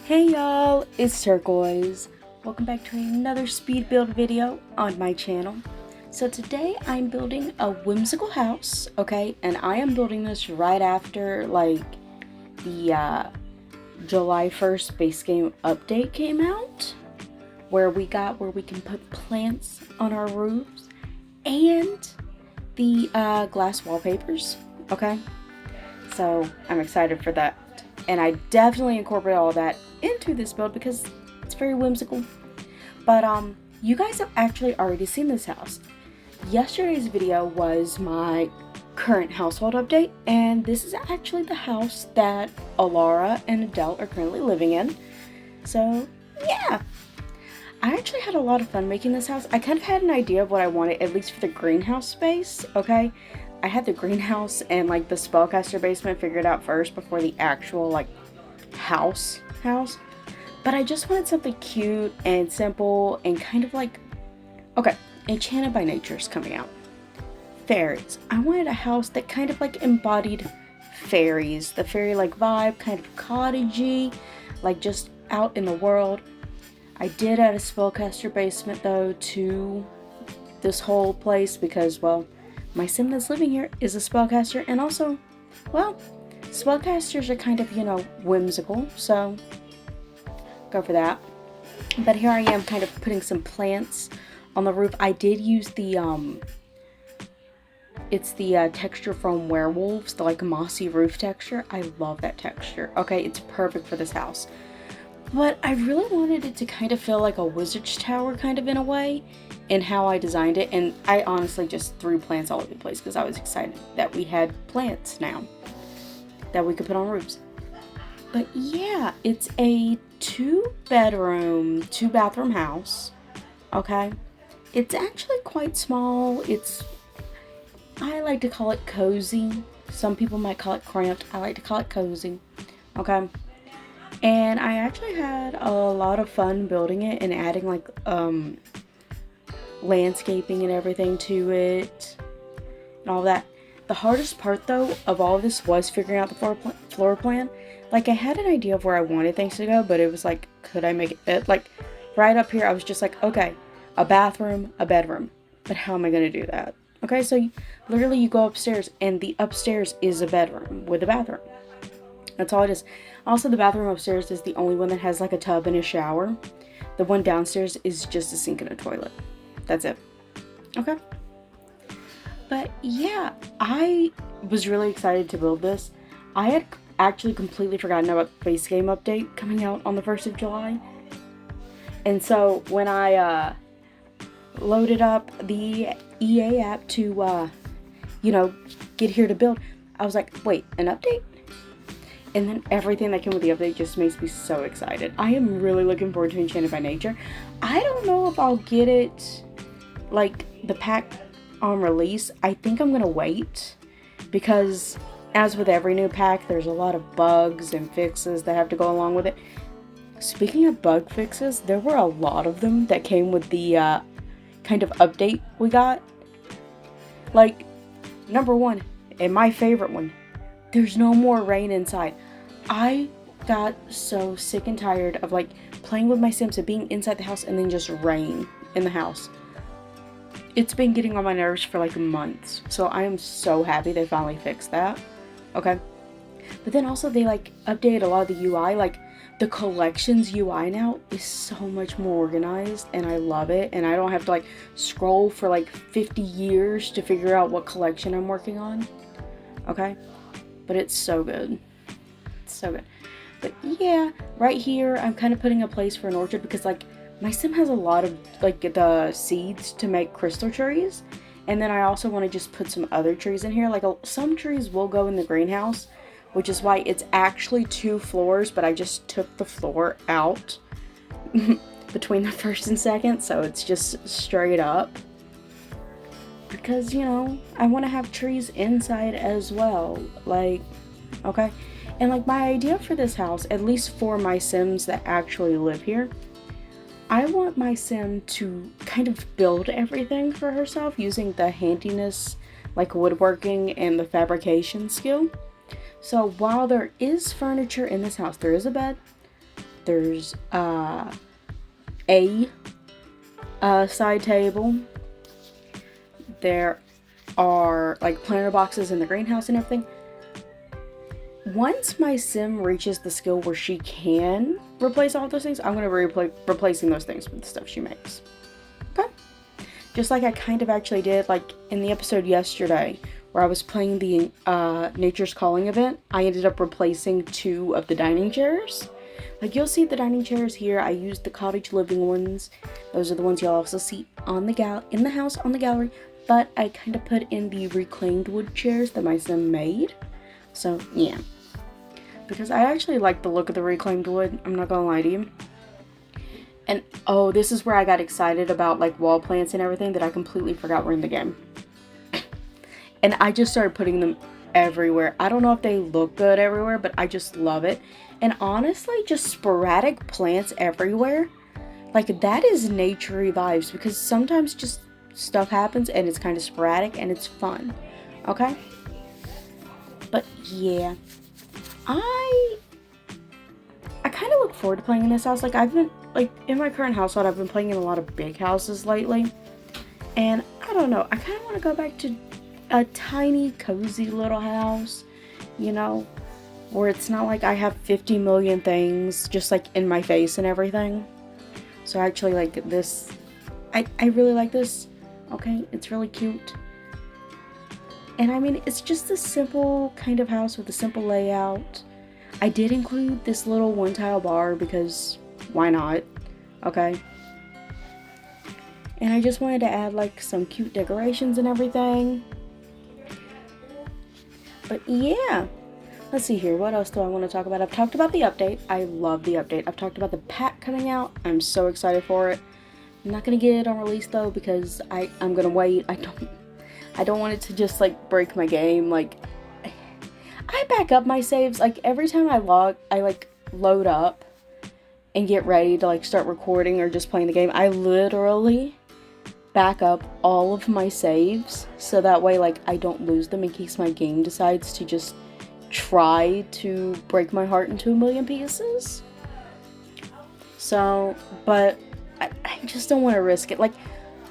Hey y'all, it's Turquoise. Welcome back to another speed build video on my channel. So today I'm building a whimsical house, okay? And I am building this right after the July 1st base game update came out, where we can put plants on our roofs and the glass wallpapers, okay? So I'm excited for that. And I definitely incorporate all that into this build because it's very whimsical. But you guys have actually already seen this house. Yesterday's video was my current household update, and this is actually the house that Alara and Adele are currently living in. So yeah, I actually had a lot of fun making this house. I kind of had an idea of what I wanted, at least for the greenhouse space, okay? I had the greenhouse and like the spellcaster basement figured out first before the actual like house. But I just wanted something cute and simple and kind of like, okay, Enchanted by Nature is coming out. Fairies. I wanted a house that kind of like embodied fairies. The fairy like vibe, kind of cottagey, like just out in the world. I did add a spellcaster basement though to this whole place because, well, my sim that's living here is a spellcaster, and also, well, spellcasters are kind of, you know, whimsical, so go for that. But here I am kind of putting some plants on the roof. I did use the, it's the texture from Werewolves, the like mossy roof texture. I love that texture. Okay, it's perfect for this house. But I really wanted it to kind of feel like a wizard's tower kind of in a way in how I designed it, and I honestly just threw plants all over the place because I was excited that we had plants now that we could put on roofs. But yeah, it's a 2-bedroom, 2-bathroom house, okay? It's actually quite small. I like to call it cozy. Some people might call it cramped. I like to call it cozy, okay? And I actually had a lot of fun building it and adding like landscaping and everything to it and all that. The hardest part though of all of this was figuring out the floor plan. Like I had an idea of where I wanted things to go, but it was like, could I make it like right up here? I was just like, okay, a bathroom, a bedroom, but how am I going to do that? Okay, so literally you go upstairs and the upstairs is a bedroom with a bathroom. That's all it is. Also, the bathroom upstairs is the only one that has like a tub and a shower. The one downstairs is just a sink and a toilet. That's it. Okay. But yeah, I was really excited to build this. I had actually completely forgotten about the base game update coming out on the 1st of July. And so when I loaded up the EA app to, you know, get here to build, I was like, wait, an update? And then everything that came with the update just makes me so excited. I am really looking forward to Enchanted by Nature. I don't know if I'll get it, like, the pack on release. I think I'm gonna wait. Because, as with every new pack, there's a lot of bugs and fixes that have to go along with it. Speaking of bug fixes, there were a lot of them that came with the, kind of update we got. Like, number one, and my favorite one, there's no more rain inside. I got so sick and tired of like playing with my Sims and being inside the house and then just rain in the house. It's been getting on my nerves for like months. So I am so happy they finally fixed that. Okay. But then also they like updated a lot of the UI. Like the collections UI now is so much more organized and I love it. And I don't have to like scroll for like 50 years to figure out what collection I'm working on. Okay. But it's so good. It's so good. But yeah, right here, I'm kind of putting a place for an orchard because like my sim has a lot of like the seeds to make crystal trees. And then I also want to just put some other trees in here. Like some trees will go in the greenhouse, which is why it's actually 2 floors, but I just took the floor out between the first and second. So it's just straight up. Because, you know, I want to have trees inside as well, like, okay? And, like, my idea for this house, at least for my Sims that actually live here, I want my Sim to kind of build everything for herself using the handiness, like woodworking and the fabrication skill. So while there is furniture in this house, there is a bed, There's a side table. There are like planter boxes in the greenhouse and everything. Once my sim reaches the skill where she can replace all those things, I'm going to be replacing those things with the stuff she makes. Okay? Just like I kind of actually did, like in the episode yesterday, where I was playing the Nature's Calling event, I ended up replacing 2 of the dining chairs. Like you'll see the dining chairs here. I used the cottage living ones. Those are the ones you'll also see on the in the house on the gallery. But I kind of put in the reclaimed wood chairs that my sim made. So yeah, because I actually like the look of the reclaimed wood. I'm not gonna lie to you. And oh, this is where I got excited about like wall plants and everything that I completely forgot were in the game. And I just started putting them everywhere. I don't know if they look good everywhere, but I just love it. And honestly, just sporadic plants everywhere, like that is nature-y vibes, because sometimes just stuff happens and it's kind of sporadic and it's fun. Okay? But yeah, I kind of look forward to playing in this house. Like I've been, like in my current household, I've been playing in a lot of big houses lately. And I don't know, I kind of want to go back to a tiny, cozy little house, you know, where it's not like I have 50 million things just like in my face and everything. So I actually like this. I really like this. Okay, it's really cute. And I mean, it's just a simple kind of house with a simple layout. I did include this little one-tile bar because why not? Okay. And I just wanted to add like some cute decorations and everything. But yeah, let's see here. What else do I want to talk about? I've talked about the update. I love the update. I've talked about the pack coming out. I'm so excited for it. I'm not going to get it on release though because I'm going to wait. I don't want it to just like break my game. Like I back up my saves. Like every time I like load up and get ready to like start recording or just playing the game, I literally back up all of my saves so that way like I don't lose them in case my game decides to just try to break my heart into a million pieces. So, but I just don't want to risk it. Like,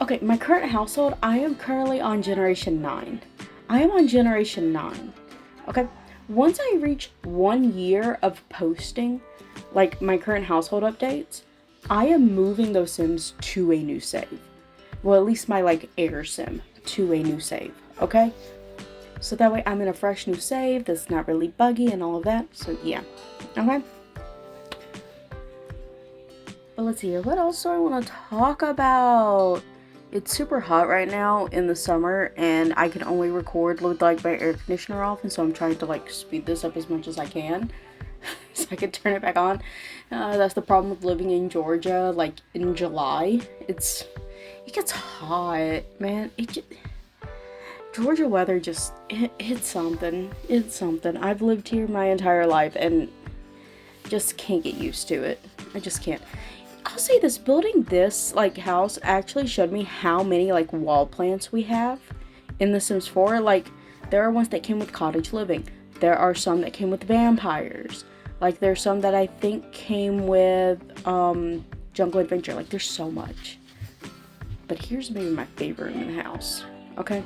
okay, my current household, I am currently on generation 9. I am on generation 9. Okay, once I reach 1 year of posting like my current household updates, I am moving those sims to a new save. Well, at least my like heir sim to a new save, okay? So that way I'm in a fresh new save that's not really buggy and all of that. So yeah, okay? But let's see here. What else do I want to talk about? It's super hot right now in the summer and I can only record with like my air conditioner off, and so I'm trying to like speed this up as much as I can so I can turn it back on. That's the problem with living in Georgia. Like in July, it gets hot, man. Georgia weather just, it's something. It's something. I've lived here my entire life and just can't get used to it. I just can't. I'll say this, building this like house actually showed me how many like wall plants we have in The Sims 4. Like there are ones that came with cottage living. There are some that came with vampires. Like there's some that I think came with jungle adventure. Like there's so much. But here's maybe my favorite room in the house. Okay,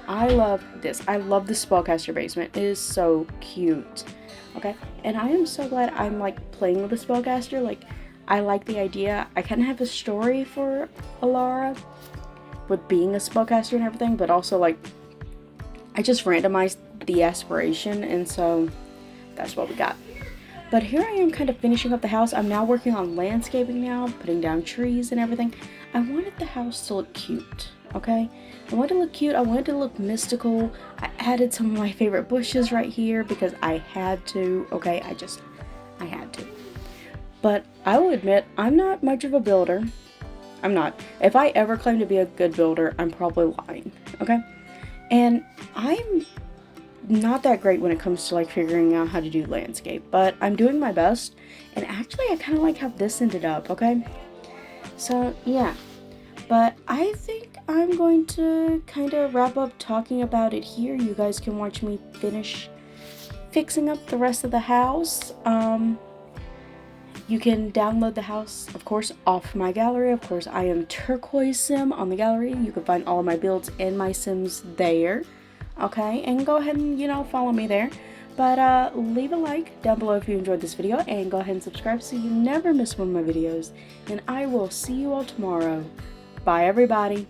I love this. I love the spellcaster basement. It is so cute. Okay, and I am so glad I'm like playing with the spellcaster. Like I like the idea. I kind of have a story for Alara with being a spellcaster and everything, but also like I just randomized the aspiration, and so that's what we got. But here I am kind of finishing up the house. I'm now working on landscaping now, putting down trees and everything. I wanted the house to look cute, okay? I wanted to look cute. I wanted to look mystical. I added some of my favorite bushes right here because I had to, okay? I had to. But I will admit, I'm not much of a builder. I'm not. If I ever claim to be a good builder, I'm probably lying, okay? And I'm not that great when it comes to like figuring out how to do landscape, but I'm doing my best. And actually, I kind of like how this ended up, okay? So, yeah. But I think I'm going to kind of wrap up talking about it here. You guys can watch me finish fixing up the rest of the house. You can download the house, of course, off my gallery. Of course, I am Turquoise Sim on the gallery. You can find all of my builds and my Sims there. Okay, and go ahead and, follow me there. But leave a like down below if you enjoyed this video, and go ahead and subscribe so you never miss one of my videos. And I will see you all tomorrow. Bye, everybody.